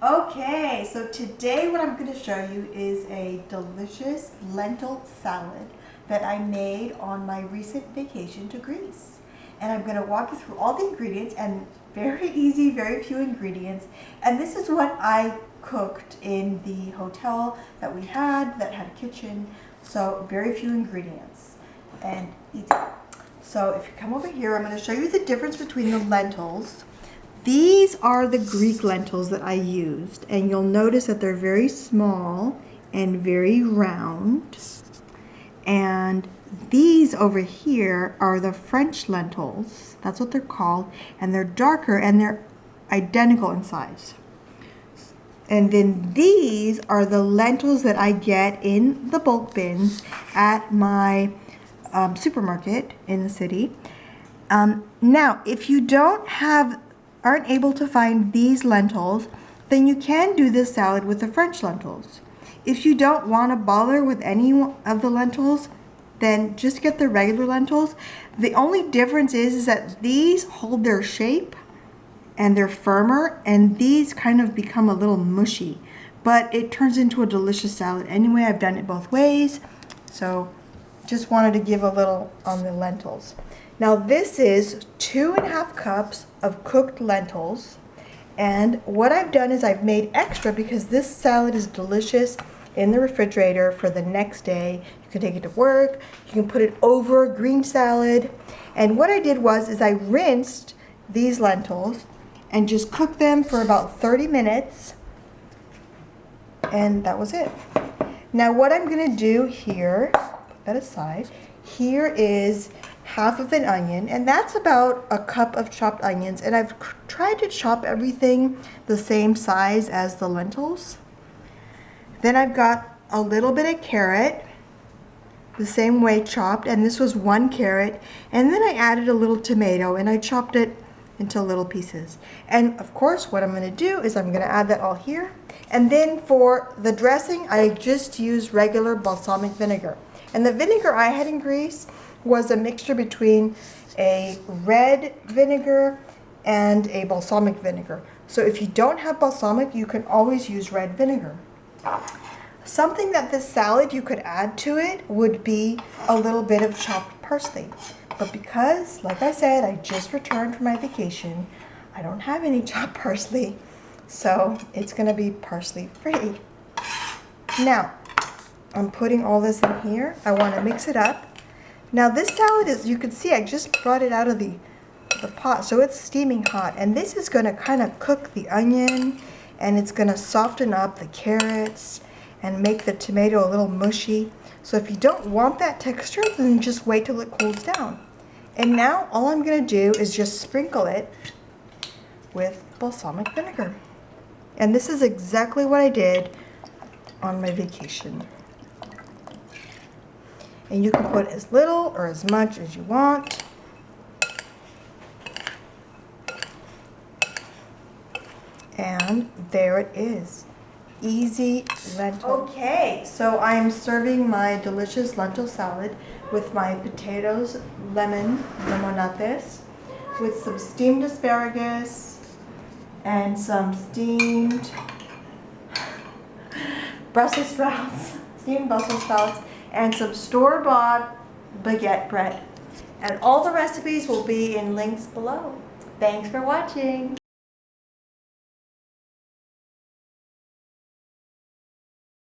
Okay, so today what I'm going to show you is a delicious lentil salad that I made on my recent vacation to Greece. And I'm going to walk you through all the ingredients, and very easy, very few ingredients. And this is what I cooked in the hotel that we had that had a kitchen. So very few ingredients and easy. So if you come over here, I'm going to show you the difference between the lentils. These are the Greek lentils that I used, and you'll notice that they're very small and very round. And these over here are the French lentils. That's what they're called, and they're darker and they're identical in size. And then these are the lentils that I get in the bulk bins at my supermarket in the city. Now, if you aren't able to find these lentils, then you can do this salad with the French lentils. If you don't want to bother with any of the lentils, then just get the regular lentils. The only difference is that these hold their shape and they're firmer, and these kind of become a little mushy, but it turns into a delicious salad. Anyway, I've done it both ways, so just wanted to give a little on the lentils. Now this is 2.5 cups of cooked lentils, and what I've done is I've made extra because this salad is delicious in the refrigerator for the next day. You can take it to work, you can put it over green salad. And what I did is I rinsed these lentils and just cooked them for about 30 minutes, and that was it. Now what I'm going to do here, put that aside, here is half of an onion, and that's about a cup of chopped onions, and I've tried to chop everything the same size as the lentils. Then I've got a little bit of carrot, the same way chopped, and this was 1 carrot, and then I added a little tomato and I chopped it into little pieces. And of course what I'm going to do is I'm going to add that all here, and then for the dressing I just used regular balsamic vinegar. And the vinegar I had in Greece was a mixture between a red vinegar and a balsamic vinegar. So if you don't have balsamic, you can always use red vinegar. Something that this salad you could add to it would be a little bit of chopped parsley. But because, like I said, I just returned from my vacation, I don't have any chopped parsley, so it's going to be parsley free. Now, I'm putting all this in here. I want to mix it up. Now this salad is, you can see I just brought it out of the pot, so it's steaming hot. And this is going to kind of cook the onion, and it's going to soften up the carrots and make the tomato a little mushy. So if you don't want that texture, then just wait till it cools down. And now all I'm going to do is just sprinkle it with balsamic vinegar. And this is exactly what I did on my vacation. And you can put as little or as much as you want. And there it is. Easy lentil. Okay, so I am serving my delicious lentil salad with my potatoes, lemonates, with some steamed asparagus and some steamed Brussels sprouts, and some store-bought baguette bread. And all the recipes will be in links below. Thanks for watching.